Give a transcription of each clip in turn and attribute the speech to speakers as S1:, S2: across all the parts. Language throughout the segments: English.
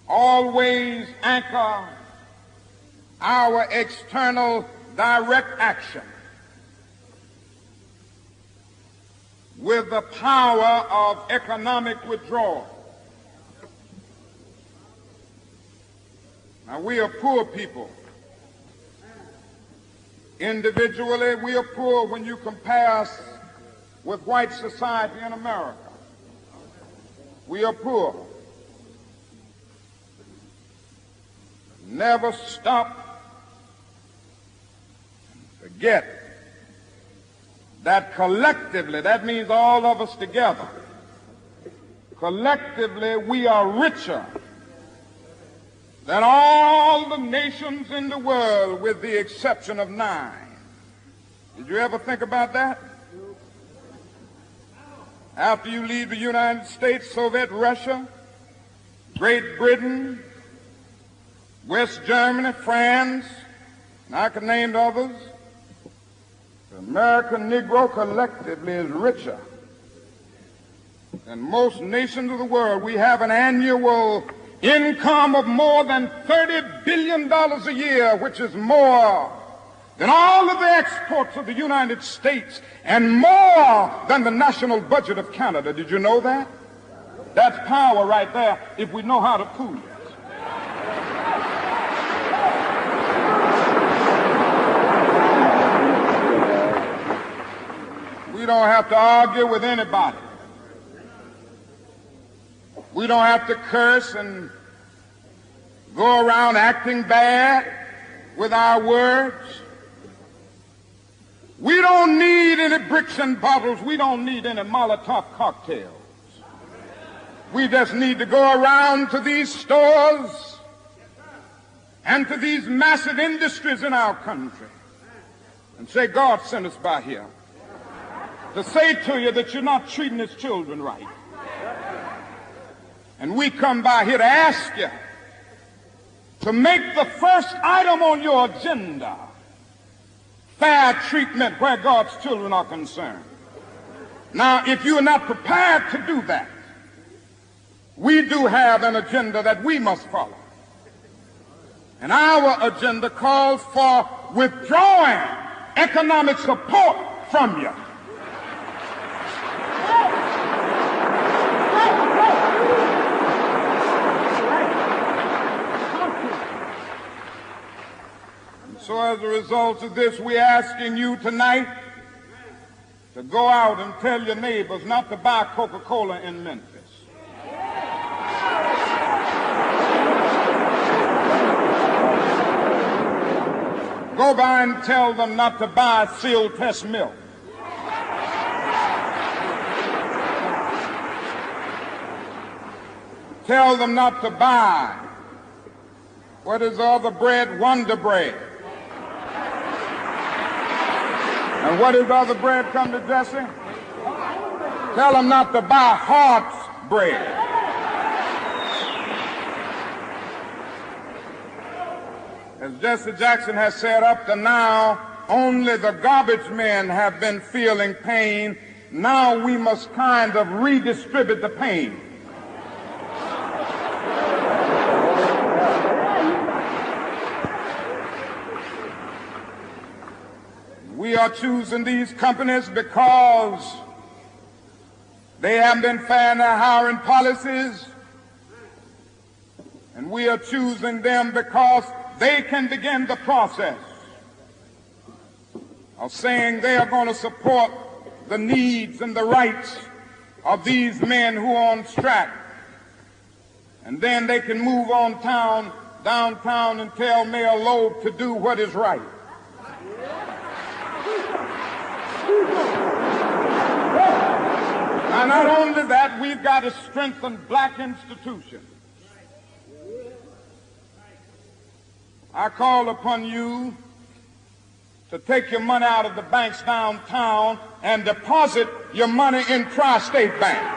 S1: always anchor our external direct action with the power of economic withdrawal. Now, we are poor people. Individually, we are poor when you compare us with white society in America. We are poor. Never stop and forget that collectively, that means all of us together, collectively we are richer than all the nations in the world with the exception of 9. Did you ever think about that? After you leave the United States, Soviet Russia, Great Britain, West Germany, France, and I can name others, the American Negro collectively is richer than most nations of the world. We have an annual income of more than $30 billion a year, which is more than all of the exports of the United States and more than the national budget of Canada. Did you know that? That's power right there if we know how to pool it. We don't have to argue with anybody. We don't have to curse and go around acting bad with our words. We don't need any bricks and bottles. We don't need any Molotov cocktails. We just need to go around to these stores and to these massive industries in our country and say, God sent us by here to say to you that you're not treating his children right. And we come by here to ask you to make the first item on your agenda fair treatment where God's children are concerned. Now, if you are not prepared to do that, we do have an agenda that we must follow. And our agenda calls for withdrawing economic support from you. So as a result of this, we're asking you tonight to go out and tell your neighbors not to buy Coca-Cola in Memphis. Go by and tell them not to buy sealed test milk. Tell them not to buy, what is the other bread? Wonder Bread. And what is the other bread come to Jesse? Tell them not to buy Hart's bread. As Jesse Jackson has said, up to now, only the garbage men have been feeling pain. Now we must kind of redistribute the pain. We are choosing these companies because they have been fair in their hiring policies, and we are choosing them because they can begin the process of saying they are going to support the needs and the rights of these men who are on strike. And then they can move on downtown and tell Mayor Loeb to do what is right. And not only that, we've got to strengthen black institutions. I call upon you to take your money out of the banks downtown and deposit your money in Tri-State Bank.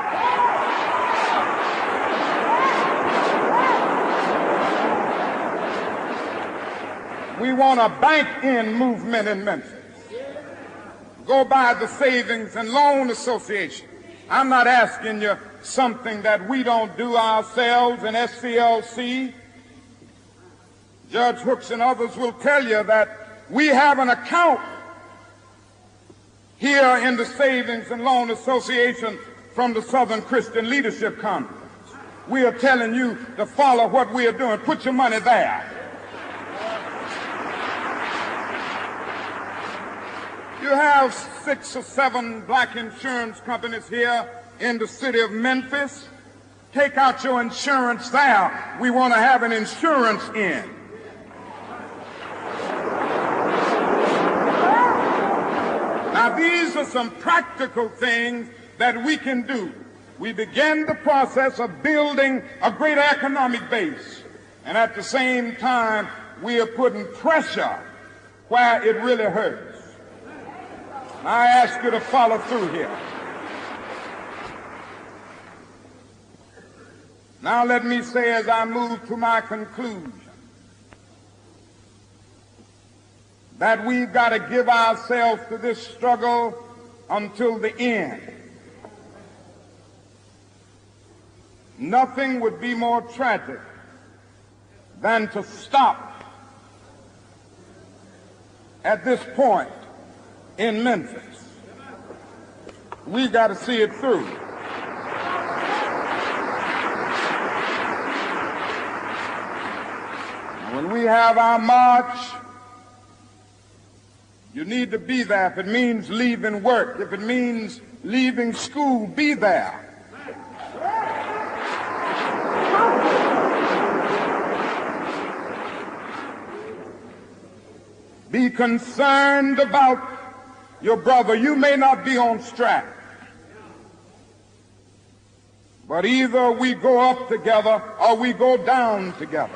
S1: We want a bank-in movement in Memphis. Go by the Savings and Loan Association. I'm not asking you something that we don't do ourselves in SCLC. Judge Hooks and others will tell you that we have an account here in the Savings and Loan Association from the Southern Christian Leadership Conference. We are telling you to follow what we are doing. Put your money there. You have 6 or 7 black insurance companies here in the city of Memphis. Take out your insurance there. We want to have an insurance in. Now, these are some practical things that we can do. We begin the process of building a greater economic base, and at the same time, we are putting pressure where it really hurts. I ask you to follow through here. Now let me say, as I move to my conclusion, that we've got to give ourselves to this struggle until the end. Nothing would be more tragic than to stop at this point in Memphis. We got to see it through. When we have our march, you need to be there. If it means leaving work, if it means leaving school, be there. Be concerned about your brother. You may not be on strike, but either we go up together or we go down together.